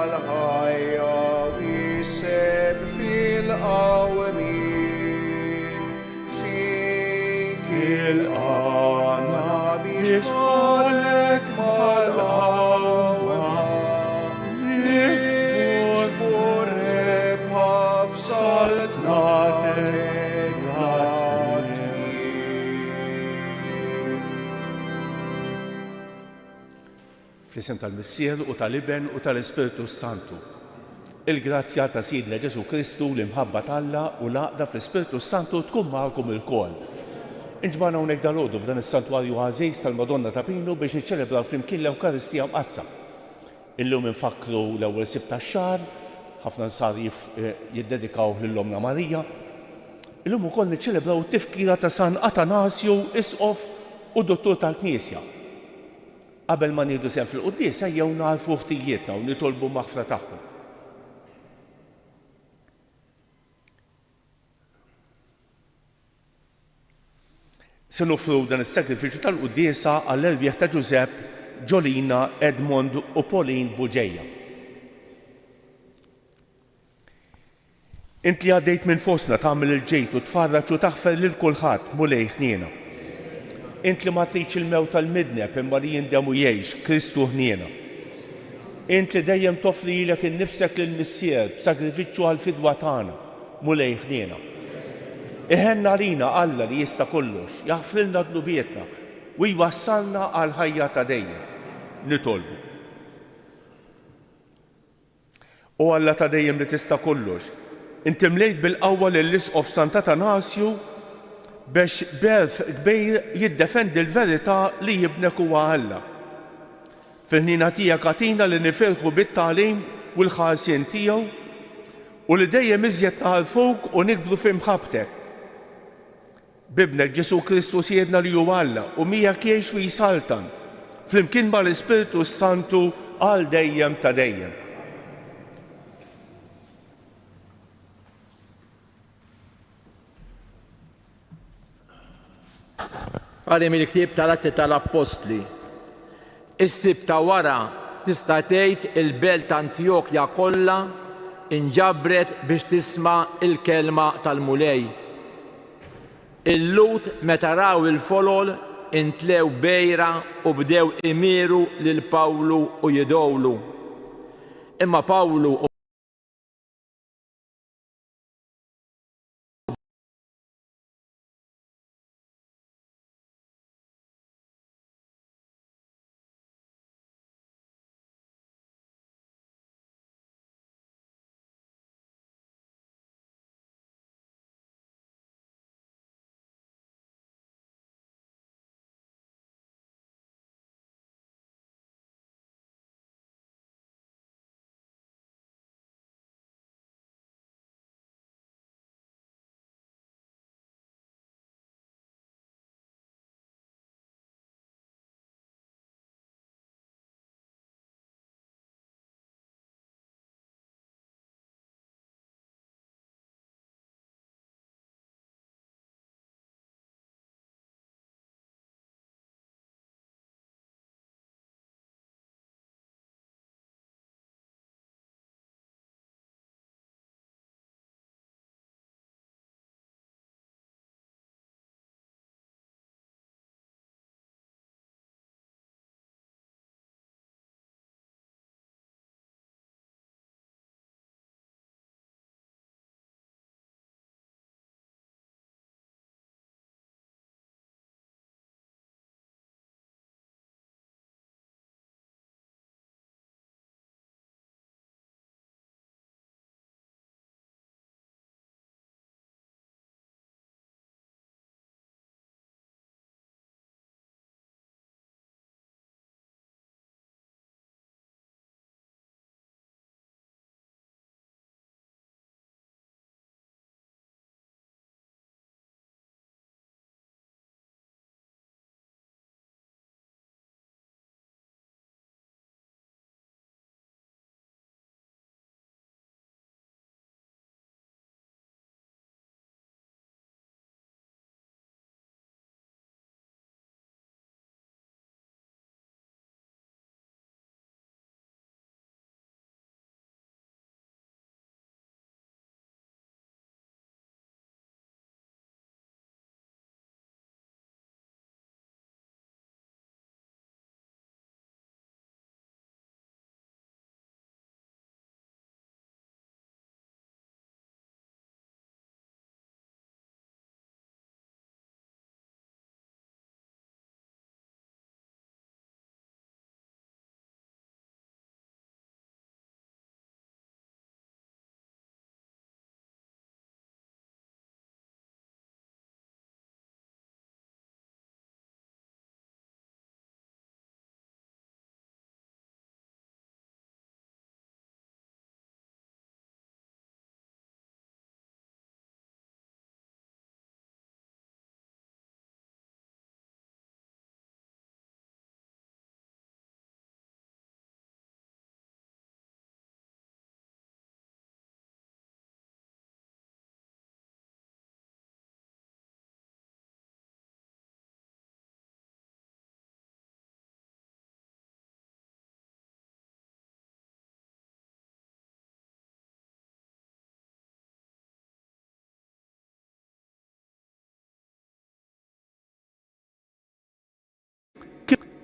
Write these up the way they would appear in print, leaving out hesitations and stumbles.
الحياة ويسب في القوامين فيك الآن بيشبهك مع الأوام نكسبور بحفصة Fl-isem tal-Missier u tal-Iben u tal-Ispiritu Santu. Il-grazzja ta' Sidna Ġesu Kristu l-imħabba tal-Alla u l-għaqda fl-Ispiritu Santu tkun magħkom il-kol. Inġbana hawnhekk dalodu f'dan is-santwarju għażejs tal-Madonna ta' Pinu biex niċċelebraw flimkien l-Ewkaristija mqassa. Illum infakru l-ewwel sib tax-xahar, ħafna nsar jiddedikaw lill-Omna Marija. Illum ukoll niċċelebraw it-tifkira ta' San Atanasju Isqof u Dottur tal-Knisja. Qabel ma nieħdu sehem fil-quddies ejjew narfu ħtijietna u nitolbu maħfra tagħhom. Se nofru dan is-sagrifiċċju tal-quddiesa għall-erbieħ ta' Giuseppe, Giolina, Edmond u Pauline Buġejja. Int li għaddejt minn fostna tagħmel il-ġejt u tfarraġ u taħfer lil kulħadd mulej ħniena. Int li ma tridx il-mewt tal-midneb imma li jindem u jgħix Kristu ħniena. Int li dejjem toffri lilek innifsek lill-Missier b'sagrifiċċju għall-fidwa tagħna mulej ħniena. Iħenna lina Alla li jista' kollox, jaħfrilna dnubietna u jwassalna għal ħajja ta' dejjem. Nitolbu. U Alla ta' dejjem li tista' kollox, inti mlejt bil-qawwa lill-Isqof Sant Atanasju biex berth kbir jiddefendi l-verità li jibnek huwa Alla. Fil-ħnina tiegħek għatina li nifirħu bit-tagħlim u l-ħarsien tiegħu u li dejjem iżjed naħarfuk u nikbru f'imħabtek. Bibnek Ġesu Kristu siedna li huwa Alla u miegħek jgħix u jisaltan flimkien mal-Ispiritu Santu għal dejjem ta' dejjem. Qari mill-ktieb tal-Atti tal-Apostli. Is-sib ta' wara tista' tgħid il-belt Antjokja kollha inġabret biex tisma' il-kelma tal-mulej. Il-lut meta raw il-folol intlew bejra u bdew imiru lil Pawlu u jidowlu. Imma Pawlu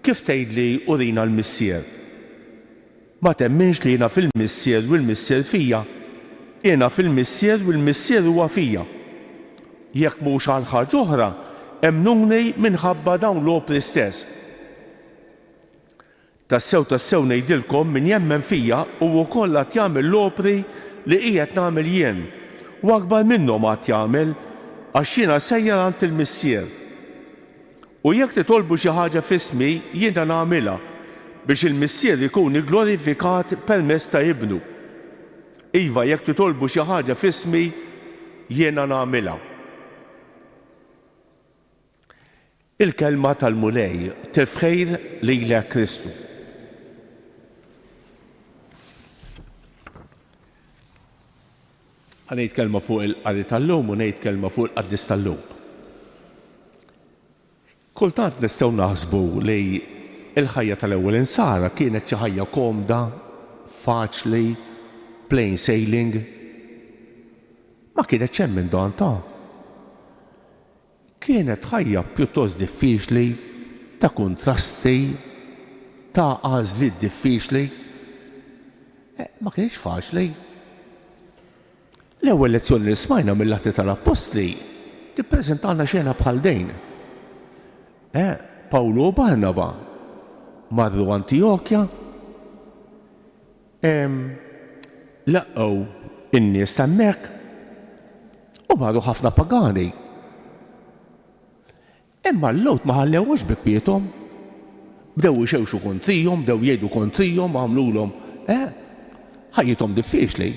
kif tgħidli urina l-missier? Ma temminx li jiena fil-missier u l-missier fija. Jiena fil-missier u l-missier huwa fija. Jekk mhux għal ħaġa oħra, emnuni minħabba dawn l-opri stess. Tassew ngħidilkom min jemmen fija u wkoll qed jagħmel l-opri li qiegħed nagħmel jien. U akbar minnhom qed jagħmel għax jiena sejjer għand il-missier. U jekk titolbu xi ħaġa f'ismi jiena nagħmilha biex il-missier ikun glorifikat permezz ta' ibnu. Iva, jekk titolbu xi ħaġa f'ismi jiena nagħmilha. Il-kelma tal-mulej tifħir lilek Kristu. Għanejt kelma fuq il-qari tal-lum u ngħid kelma fuq il-qaddis tal-lum. Kultant nistgħu naħsbu li il-ħajja tal-ewwel insara kienet xi ħajja komda, faċli, plain sailing. Ma kienet hemm minn dan ta'. Kienet ħajja pjuttost diffiċli, ta' kontrasti, ta' għażliet diffiċli. Ma kienx faċli. L-ewwel lezzjoni li smajna mill-Atti tal-Apostli tippreżentalna xena bħal dejn. Pawlu u Barnaba marru Antiokkja, laqgħu in-nies hemmhekk u marru ħafna pagani. Imma l-lowt ma ħallewux bi kwiethom. Bdew ixewxu kontrihom, bdew jgħidu kontrihom, għamlulhom ħajjithom diffiċli.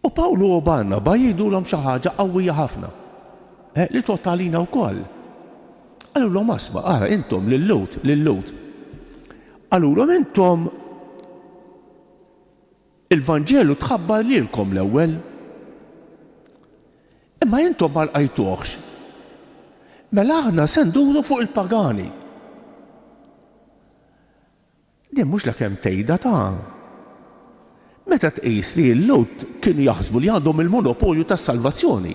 U Pawlu u Barnaba jgħidulhom xi ħaġa qawwija ħafna li tottalina wkoll. Għalulhom asma' ara intom lill-Lut. Għalulhom intom il-Vanġelu tħabbar lilkom l-ewwel. Imma intom ma lqajtuhx. Mela aħna se nduru fuq il-pagani. Din mhux l-kemm tgħidha ta'. Meta tqis li l-Lut kienu jaħsbu li għandhom il-monopolju tas-salvazzjoni.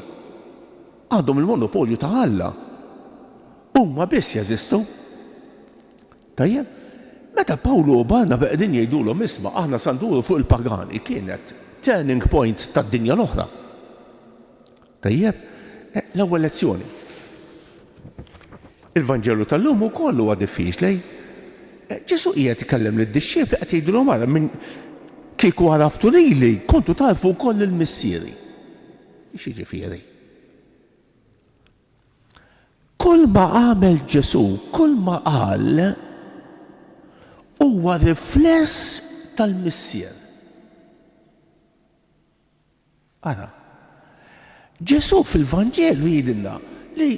Għandhom il-monopolju ta' Alla. Huma biss jeżistu. Tajjeb, meta Pawlu u Barnaba qegħdin jgħidulhom isma' aħna se nduru fuq il-pagani kienet turning point tad-dinja l-oħra. Tajjeb, l-ewwel lezzjoni. Il-Vanġelu tal-lum ukoll huwa diffiċli. Ġesu qiegħed ikellem lid-dixxiepli qed jgħidulhom ara minn kieku għaraftu lili kontu tarfu wkoll il-missieri. Xi jiġifieri? Kull ma għamel Ġesu, kull ma qal huwa rifless tal-missier. Ara, Ġesu fil-Vanġelu jgħidilna li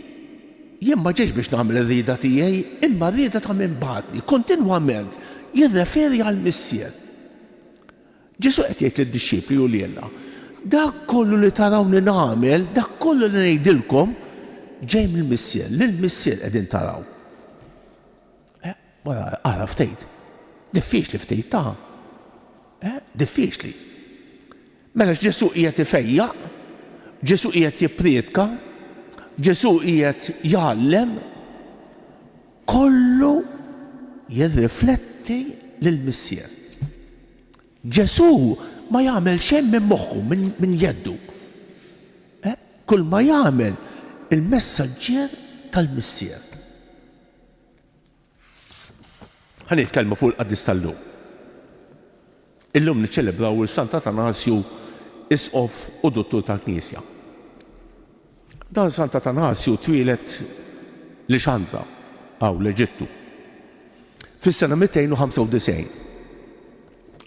jien ma ġejx biex nagħmel ir-rieda tiegħi, imma r-rieda ta' minn bagħtni kontinwament jirreferi għall-missier. Ġesu qed jgħid lid-dixxiepli u lilna, dak kollu li tarawni nagħmel, dak kollu li ngħidilkom ġej mill-missier, lill-missier qegħdin taraw. Wara ara ftejt. Diffiċli ftejt ta'. Diffiċli. Mela Ġesu qiegħed ifejjaq, Ġesu qiegħed jippriedka, Ġesu qiegħed jgħallem, kollu jirrifletti lill-missier. Ġesu ma jagħmel xejn minn moħħu, minn jeddu. Kull ma jagħmel il-messaġġier tal-missier. Ħanitkellmu fuq il-qaddis tal-lum. Illum niċċelebraw il-Sant Atanasju Isqof u Dottur tal-Knisja. Dan Sant Atanasju twilet li Xandra l-Eġittu fis-sena 295.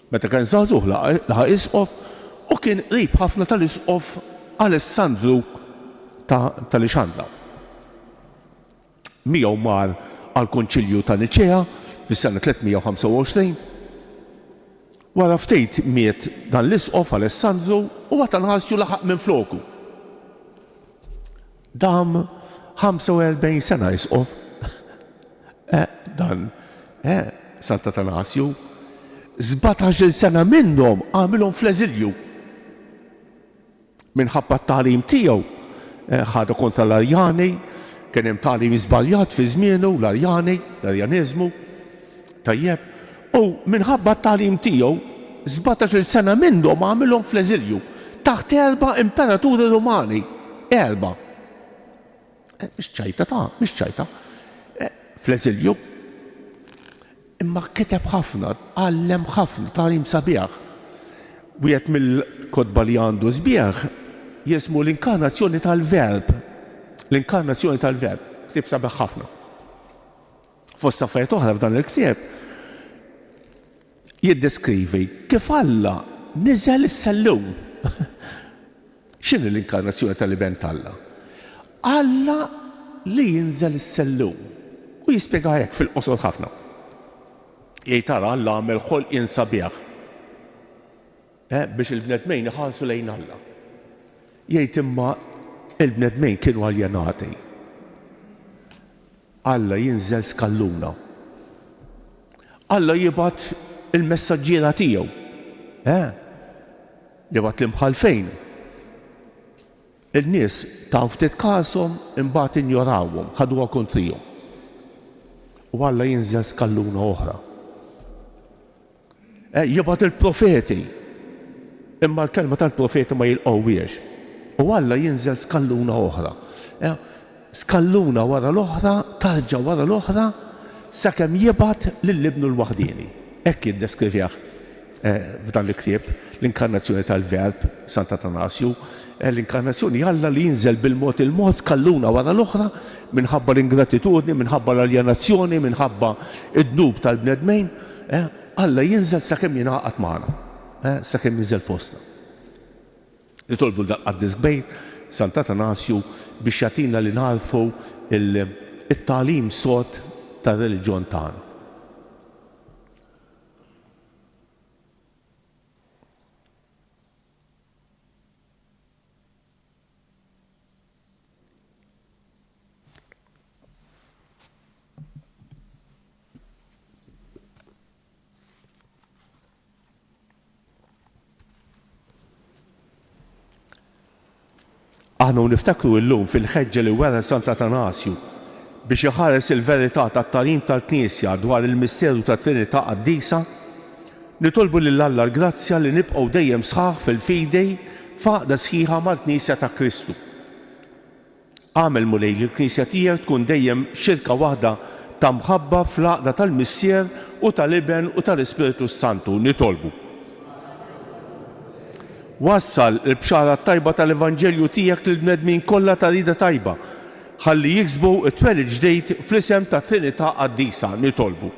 Meta kien żagħżugħ laħaq Isqof u kien qrib ħafna tal-Isqof Alessandru tal-Ixandra. Miegħu mar għall-Kunċilju ta' Niċea fis-sena 325. Wara ftit miet dan l-Isqof Alessandru u Atanasju laħaq minn floku. Dam 45 sena Isqof. Sant Atanasju 17 sena minnhom għamilhom fl-eżilju. Minħabba t-tagħlim tiegħu ħadu kontra l-Arjani, kien hemm tagħlim żbaljat fi żmienu l-Arjaniżmu, tajjeb, u minħabba t-tagħlim tiegħu 17-il sena minnhom għamilhom fl-eżilju taħt 4 imperaturi Rumani. 4. Mhix ċajta. Fl-eżilju. Imma kiteb ħafna, għallem ħafna, tagħlim sabiħ. Wieħed mill-kotba li għandu sbieħ jismu l-inkarnazzjoni tal-verb. L-inkarnazzjoni tal-verb. Ktieb sabiħ ħafna. Fost affarijiet oħra f'dan il-ktieb jiddeskrivi kif Alla niżel is-sellum. X'inhi l-inkarnazzjoni tal-iben tal-Alla? Alla li jinżel is-sellum. U jispjega hekk fil-qosor ħafna. Jgħid tara Alla għamel ħolqien sabiħ biex il-bnedmejn iħallsu lejn Alla. Jgħid imma il-bnedmejn kienu aljenati. Alla jinżel skalluna. Alla jibgħat il-messaġġiera tiegħu. Jibgħat l-imħalfejn. Il-nies taw ftit kasom imbagħad injorawhom, ħaduha kontrihom. U Alla jinżel skalluna oħra. Jibgħat il-profeti. Imma l-kelma tal-profeti ma jilqgħuhiex. U Alla jinżel skalluna oħra. Skalluna wara l-oħra, tarġa wara l-oħra, sakemm jibgħat lill-Ibnu l-waħdieni. Hekk jiddeskrivjah f'dan l-ktieb l-inkarnazzjoni tal-Verb Sant'Atanasju, l-inkarnazzjoni Alla li jinżel bil-mod il-mod skalluna wara l-oħra minħabba l-ingratitudni, minħabba l-aljenazzjoni, minħabba id-dnub tal-bnedmejn, Alla jinżel sakemm jingħaqad magħna, sakemm jinżel fostna. Nitolbu l-Qaddis Kbejr Sant'Atanasju biex jagħtina li narfu it-tagħlim sod tar-reliġjon tagħna. Aħna niftakru llum fil-ħeġġa li wera Sant'Atanasju biex iħares il-verità tat-tagħlim tal-Knisja dwar il-misteru tat-Trinità Qaddisa, nitolbu lil Alla l-grazzja li nibqgħu dejjem sħaħ fil-fidej faqda sħiħa mal-Knisja ta' Kristu. Għamel mulej li l-Knisja tiegħek tkun dejjem xirka waħda ta' mħabba fl-għaqda tal-Missier u tal-Iben u tal-Ispiritu Santu, nitolbu. Wassal il-bxara tajba tal-Evanġelju tiegħek lill-bnedmin kollha ta' rida tajba ħalli jiksbu t-twelid ġdejd fl-isem ta' Trinità Qaddisa, nitolbu.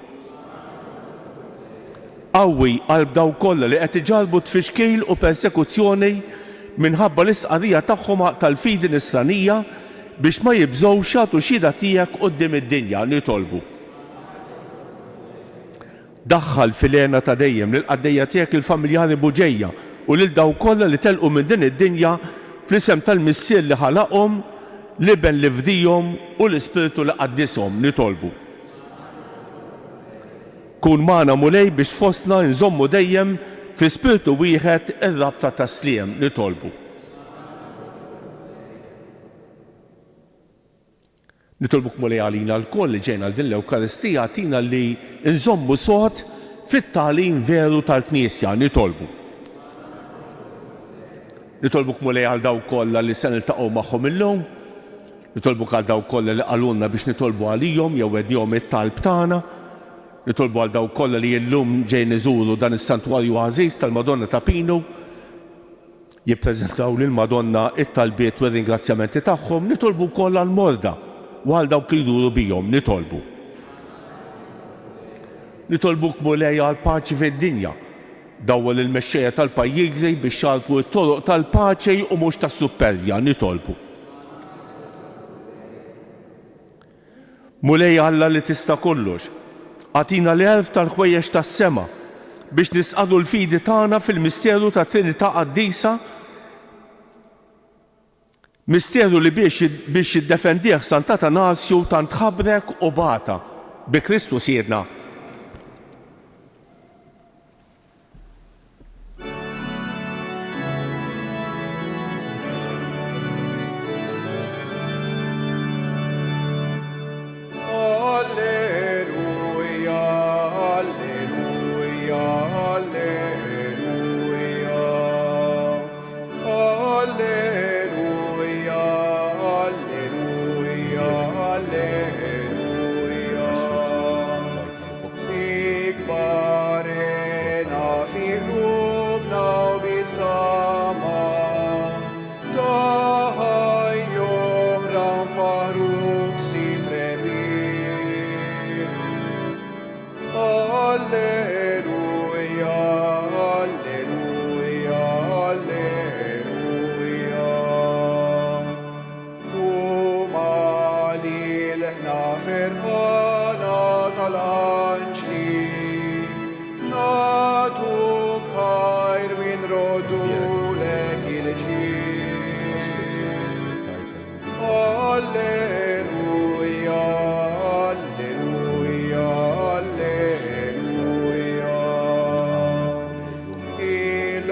Qawwi qalb daw kollha li qed iġarbu tfixkil u persekuzzjoni minħabba l-isqarrija tagħhom tal-fidi nisranija biex ma jibżgħux jagħtu xhieda tiegħek quddiem id-dinja, nitolbu. Daħħal fil-għena ta' dejjem lil qaddejja tiegħek il-familjari Buġejja u lil daw kollha li telqu minn din id-dinja fl-isem tal-Missier li ħalaqhom, l-Iben li fdihom u l-Ispiritu li qaddishom, nitolbu. Kun magħna mulej biex fostna nżommu dejjem fi spiritu wieħed ir-rabta tas-sliem, nitolbu. Nitolbuk mulej għalina l-koll li ġejna din l-Ewkaristija tina li nżommu sod fit-tagħlim veru tal-Knisja, nitolbu. Nitolbuk mulej għal daw kollha li se niltaqgħu magħhom illum, nitolbuk għal daw kollha li qalulna biex nitolbu għalihom jew wednihom it-talb tagħna, nitolbu għal daw kollha li llum ġejn iżuru dan is-santwarju għażiż tal-Madonna ta' Pinu, jippreżentaw lill-Madonna it-talbiet u r-ringrazzjamenti tagħhom, nitolbu wkoll għal morda u għal dawk li jduru bihom, nitolbu. Nitolbuk mulej għal paċi fid-dinja, dawwel il-mexxejja tal-pajjiżi biex xalfu t-toroq tal-paċi u mhux tas-supperja, nitolbu. Mulej Alla li tista' kollox, għatina l-erf tal-ħwejjex tas-sema biex nisqadu l-fidi tagħna fil-misteru ta' Trinità Qaddisa, misteru li biex jiddefendih Sant'Atanasju tant ħabrek u bata bi Kristu siedna.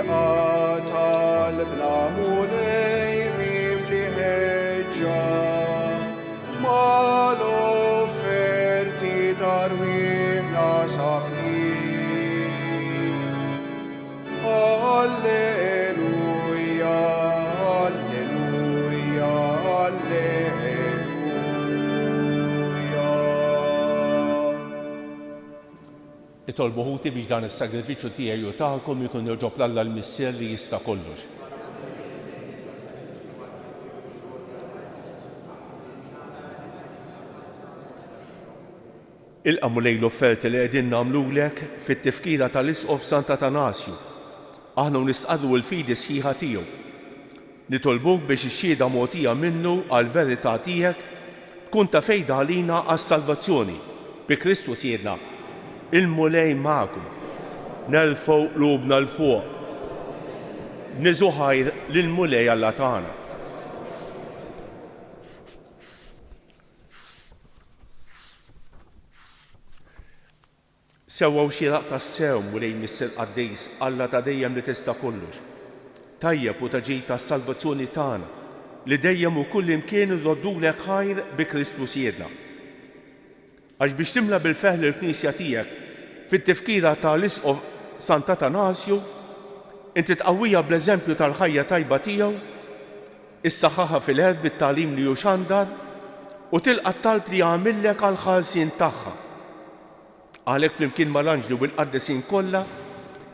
talbna mulej mifli ħeġġa mal-offerti tarwieħna safli. Alleluja, alleluja, alleluja. Itolbu ħuti biex dan is-sagrifiċċju tiegħi u tagħkom ikun joġob l-Alla l-Missier li jista' kollox. Ilqamu lejn l-offerti li qegħdin nagħmlulek fit-tifkira tal-Isqof Sant Atanasju. Aħna nisqadu l-fidi sħiħa tiegħu. Nitolbuk biex ix-xhieda mogħtija minnu għall-verità tiegħek tkun ta' fejda għalina għas-salvazzjoni bi Kristus Siedna. Il-mulej magħkom. Nerfgħu qlubna l fuq. Niżu ħajr lill-mulej Alla tagħna. Sewwaw xieraq tas-sew mulej Missier Qaddejs Alla ta' dejjem li tista' kollox. Tajjeb u ta' ġej tas-salvazzjoni tagħna li dejjem u kull imkien irroddulek ħajr bi Kristus Siedna. Għax biex timla bil-feħl il-Knisja tiegħek fit-tifkira tal-Isqof Sant Atanasju, inti tqawwija bl-eżempju tal-ħajja tajba tiegħu, issaħħaħa fil-ħed bit-tagħlim li hu xandar u tilqa' t-talb li jagħmillek għall-ħelsien tagħha. Għalhekk flimkien mal-anġli u l-qaddesin kollha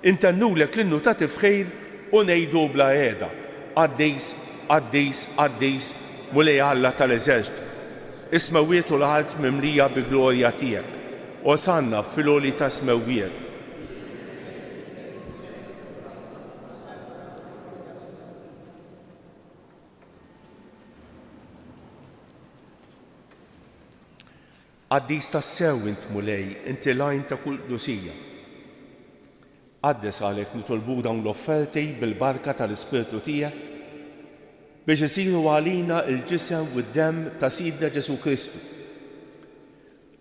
intennulek l-innu ta' tifħir u ngħidu bla qiegħda. Qaddejs, Qaddejs, Qaddejs, mulej Alla tal-Eżerċit. Is-smewwiet u l-art mimlija bi glorja tiegħek. Osanna fil-għoli ta' smewwiet. Qaddis tas-sew int mulej, inti lajn ta' kull dusija. Qaddes għalhekk nitolbu dawn l-offerti bil-barka tal-Ispirtu tiegħek biex isiru għalina l-ġisem u d-demm ta' Sidna Ġesu Kristu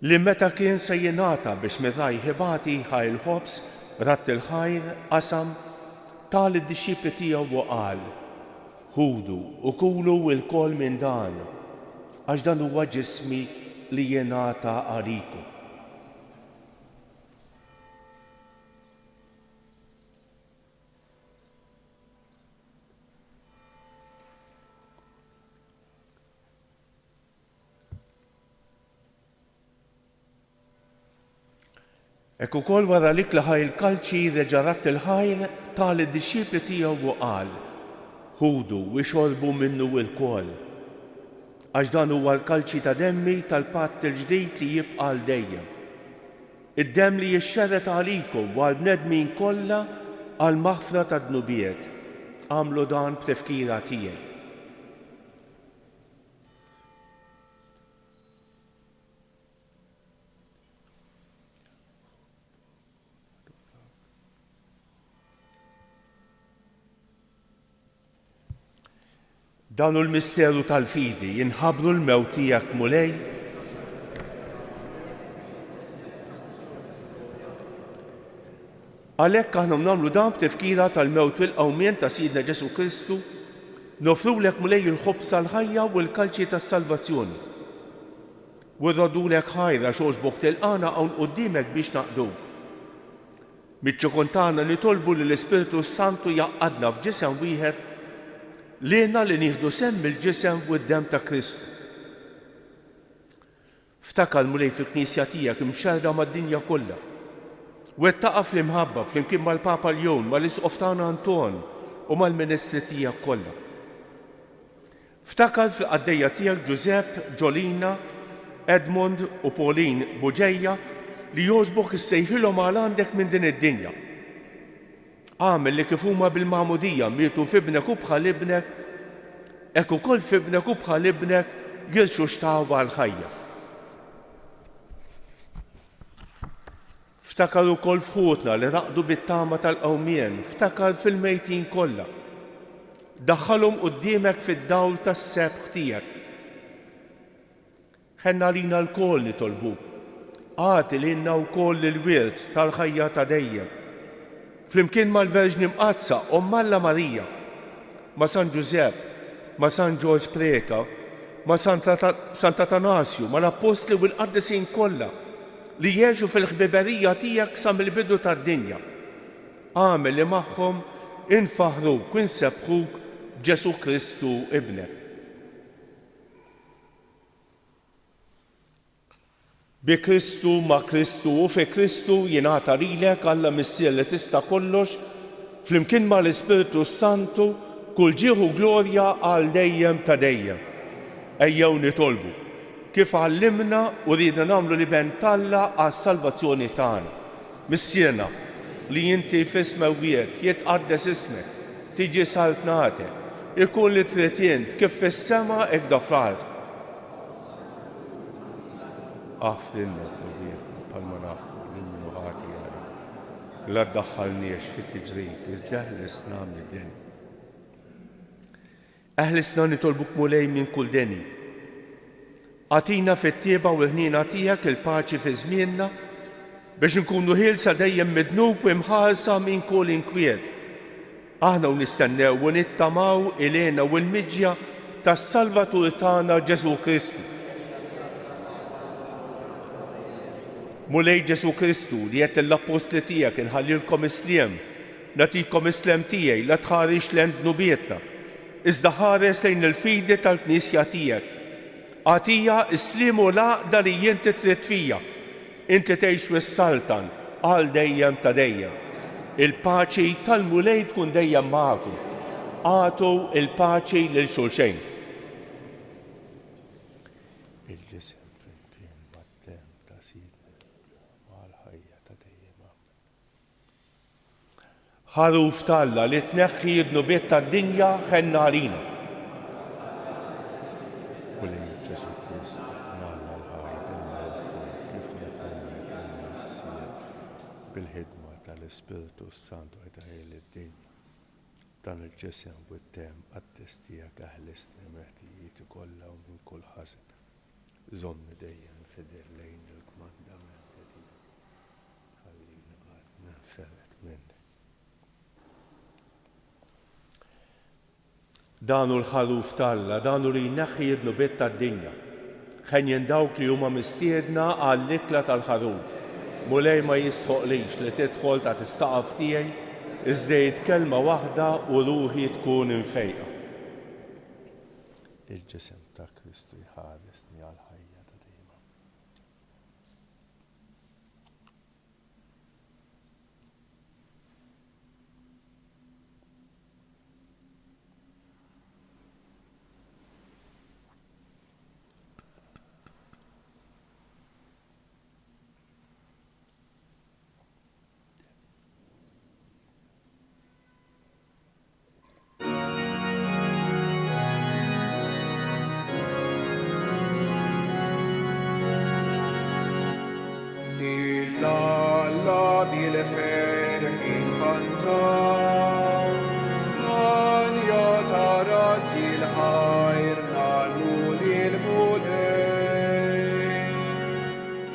li meta kien se jingħata biex mirraj ħibati ħajr ħobs ratt il-ħajr qasam tal id-dixxipli tiegħu u qal: ħudu u kulu l-kol minn dan għax dan huwa ġismi li jingħata għalikom. Ekk ukoll wara li klaħa il-kalċi reġa' ratt il-ħajr tal id-dixxipli tiegħu u qal: ħudu u xorbu minnu l-kol għax dan huwa l-kalċi ta' demmi tal-patt il-ġdid li jibqa' għal dejjem. Id-demm li jixxerret għalikom u għall-bnedmin kollha għal maħfra ta' dnubiet. Għamlu dan b'tifkira tiegħi. Dan hu l-misteru tal-fidi jinħabru l-mewt tiegħek mulej għalhekk aħna nagħmlu dan b'tifkira tal-mewt u l-qawmien ta' Sidna Ġesu Kristu, nofrulek mulej il-ħobs tal-ħajja u l-kalċi tas-salvazzjoni. U rrodulek ħajra xogħġbok tilqana hawn quddiemek biex naqduk. Miċ-ċokontana nitolbu li l-Ispirtu Santu jaqqadna f'ġisem wieħed lilna li nieħdu semm il-ġisem u d-demm ta' Kristu. Ftakar mulej fil-Knisja tiegħek imxerra mad-dinja kollha. Wettaqa fl-imħabba flimkien mal-Papa Ljon, mal-Isqof tagħna Anton u mal-Ministri tiegħek kollha. Ftakar fil-qaddejja tiegħek Giuseppe, Ġolina, Edmond u Pauline Buġejja li jogħġbok issejħilhom għal għandek minn din id-dinja. Għamel li kif huma bil-magħmudija mietu f'ibnek u bħal ibnek, hekk ukoll f'ibnek u bħal ibnek jilxu xtawa għall-ħajja. Ftakar ukoll f'ħutna li raqdu bit-tama tal-qawmien, ftakar fil-mejtin kollha. Daħħalhom quddiemek fid-dawl tas-sebħ tiegħek. Ħenna lina l-kol nitolbuk. Għati lilna wkoll il-wirt tal-ħajja ta' dejjem. flimkien mal-Verġni Mqazza, Omm Alla Marija, ma' San Giusepp, ma' San George Preka, ma' Sant'Atanasju, ma' l-Apostli u l-Qaddisin kollha li jgħixu fil-ħbiberija tiegħek sa mill-bidu tad-dinja. Għamel li magħhom infaħruk u nsebħuk b'Ġesu Kristu ibnek. Bi Kristu, ma' Kristu u fi Kristu jingħata lilek Alla Missier li tista' kollox, flimkien mal-Ispiritu Santu, kull ġieħu glorja għal dejjem ta' dejjem. Ejjew nitolbu kif għallimna u ridna nagħmlu li bentalla għas-salvazzjoni tagħna. Missierna li inti f'ismewiet jitqaddes ismek, tiġi saltnatek, ikun li trid int kif fis-sema hekk da fl-ard. Għafrilna d-nubietna bħalma nafru l-minnu ħati għali. La ddaħħalniex fit-tiġrib, iżda ħlisna mid-din. Eħlisna nitolbuk mulej minn kull deni. Għatina fit-tieba u l-ħnina tiegħek il-paċi fi żmienna biex nkunu ħielsa dejjem midnub u imħarsa minn kull inkwiet. Aħna u nistennew u nittamaw ilena u l-miġja tas-Salvatur tagħna Ġesu Kristu. Mulej Ġesu Kristu li qed l-Apostli tiegħek inħallilkom isliem, nagħtikom islem tiegħi la tħarix lend nubietna. Iżda ħares lejn il-fidi tal-Knisja tiegħek. Għatija islim u l-għaqda li inti trid fija. Inti tgħix wis-saltan għal dejjem ta' dejjem. Il-paċi tal-mulej tkun dejjem magħkom. Għatu il-paċi lil xulxejn. Il-ġisem flimkien mat-tem ta' sidna mal-ħajja ta' dejjem. Ħaruf talla li tneħħi d-nubiet tad-dinja ħenna għalina. Ġesu Kristu, nalla l-ħajja kif netgħu il-Missier bil-ħidma tal-Ispiritu Santu għajtaħil id-dinja. Dan il-ġisem u t-tem għat-testija kaħlisni meħtijiet kollha u minn kull ħasen. Żommi dejjem fidel lejn il-kmandamenti tiegħek. Ħallina qatt ninferet minni. Danu l-ħaruf talla, danu li jneħħi d-nubiet tad-dinja. Ħenjen dawk li huma mistiedna għall-ikla tal-ħaruf. Mulej ma jisħoqlix li tidħol ta' is-saqaf tiegħi iżda kelma waħda u ruħi tkun infejqa. Il-ġisem ta' Kristu jħaresni għal-ħajja ta' dejjem. Lilla bil-ferħ inkantaw, man jatarat il-ħajr nallu lil-mulej.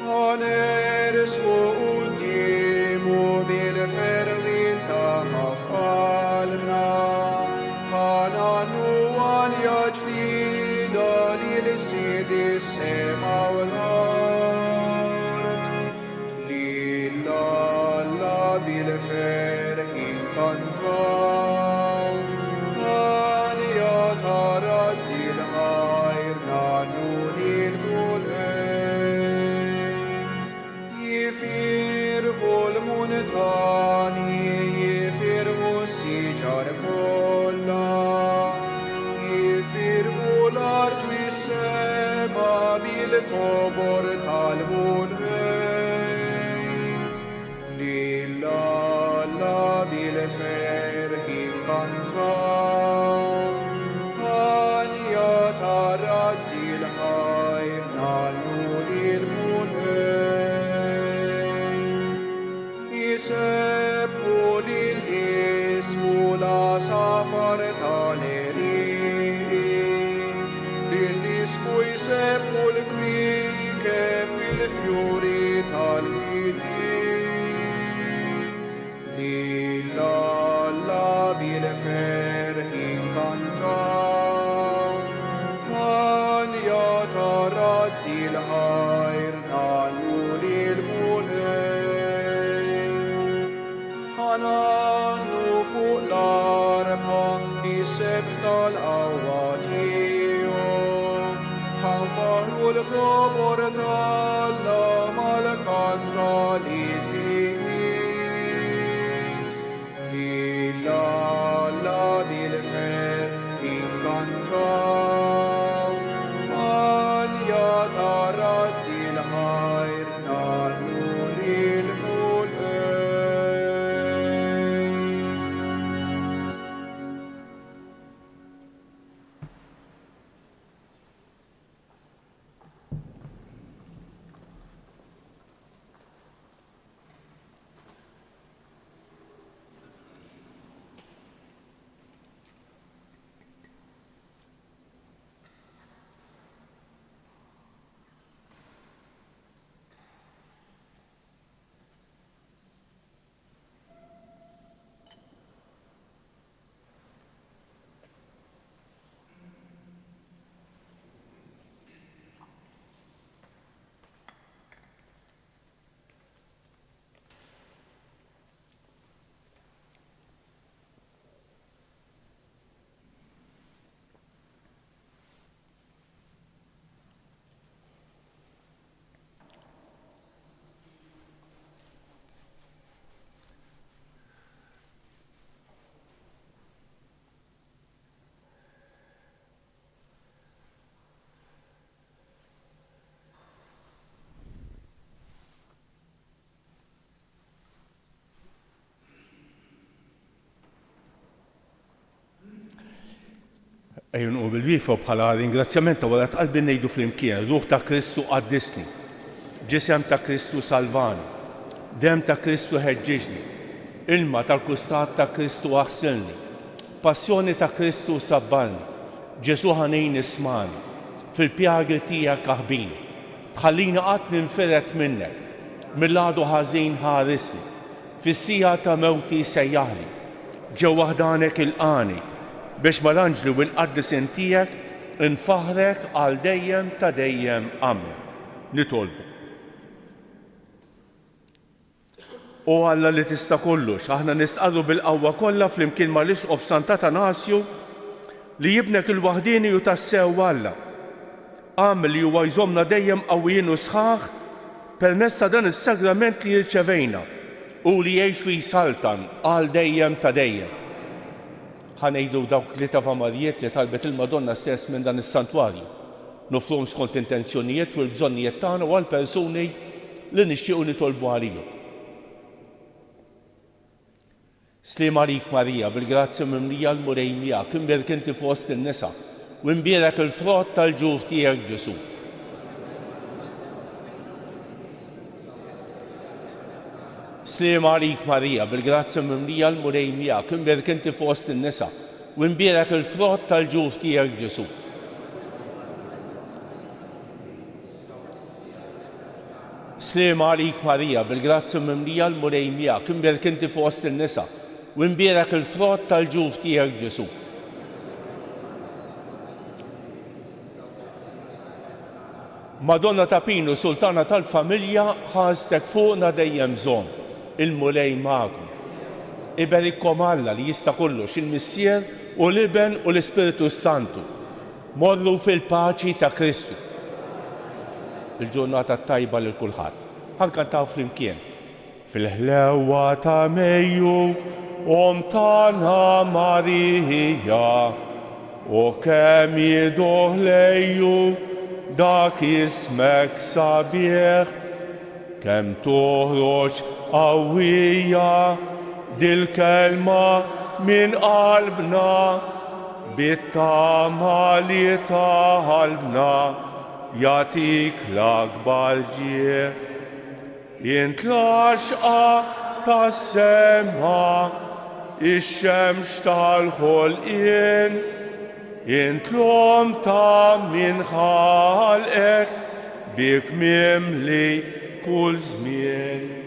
Għaneris u quddimu bil-ferħi ta' mafalna, għanannu għan jaġlida lil-sidi sema u bil-ferħ inkantaw, għan jatarat il-ħajr nagħnu lil-mulej. Jifirħu l-muntani, jifirħu s-siġar kollha, jifirħu l-art u s-sema bil-kobor tal-mulej. bil-ferħ inkantaw, għan jatarat il-ħajr nagħnu lil-mulej. Jisebħu lil-ismu la safar tal-erin, lil-ismu jisebħu l-kwikeb bil-fjuri tal-ħidin. portalla malcanta lillit, lilla la dilfer incantaw, anja tarat il-ħajr nannu lil-mulqin. Ejjun u bil-wifa bħala ringrazzjament ta' wara qalbi ngħidu flimkien, ruħ ta' Kristu qaddisni, ġisem ta' Kristu salvani, dem ta' Kristu ħeġġiġni, ilma tal-kustat ta' Kristu aħsilni, passjoni ta' Kristu sabbalni, Ġesu ħanejn ismani, fil-pjagi tiegħek aħbini, tħallina qatt ninferet minnek, mill-għadu ħażin ħarisni, fis-sija ta' mewti sejjaħli, ġew waħdanek il-qani, biex mal-anġlu u l-qaddisin tiegħek infaħrek għal dejjem ta' dejjem amen. Nitolbu. O Alla li tista' kollox, aħna nistqarru bil-qawwa kollha flimkien mal-Isqof Sant Atanasju li jibnek il-waħdini u tassew Alla. Għamel li huwa jżommna dejjem qawwijin u sħaħ permezz ta' dan is-sagrament li rċevejna u li jgħix u jsaltan għal dejjem ta' dejjem. Ħanejdu dawk li ta' famarijiet li talbet il-Madonna stess minn dan is-santwarju. Nofruhom skont intenzjonijiet u l-bżonnijiet tagħna u għal persuni li nixtiequ nitolbu għalihom. Sliem għalik Marija, bil-grazzja mimlija l-murej miegħek, imbierek inti fost in-nisa u imbierek il-frott tal-ġuf tiegħek Ġesu. Sliem għalik Marija, bil-grazzja mimlija l-murej miegħek, imbierek inti fost in-nisa u imbierek il-frott tal-ġuf tiegħek Ġesu. Sliem għalik Marija, bil-grazzja mimlija l-murej miegħek, imbierek inti fost in-nisa u imbierek il-frott tal-ġuf tiegħek Ġesu. Madonna ta' Pinu, Sultana tal-Familja, ħastek fuqna dejjem żomm. Il-mulej magħkom. Iberikkom Alla li jista' kollox il-Missier u l-Iben u l-Ispiritu Santu. Morru fil-paċi ta' Kristu. Il-ġurnata tajba lil kulħadd. Ħankantaw flimkien. Fil-ħlewa ta' Mejju, tagħna Marija, u kemm jieduh lejju dak ismek sabiħ, kemm toħroġ qawwija dil-kelma min qalbna, bit-tama li ta' qalbna jagħtik l-akbar ġieħ. Jintlaxqa tas-sema ix-xemx tal-ħolqien, jintlom ta' min ħalqek bik mimli kull żmien.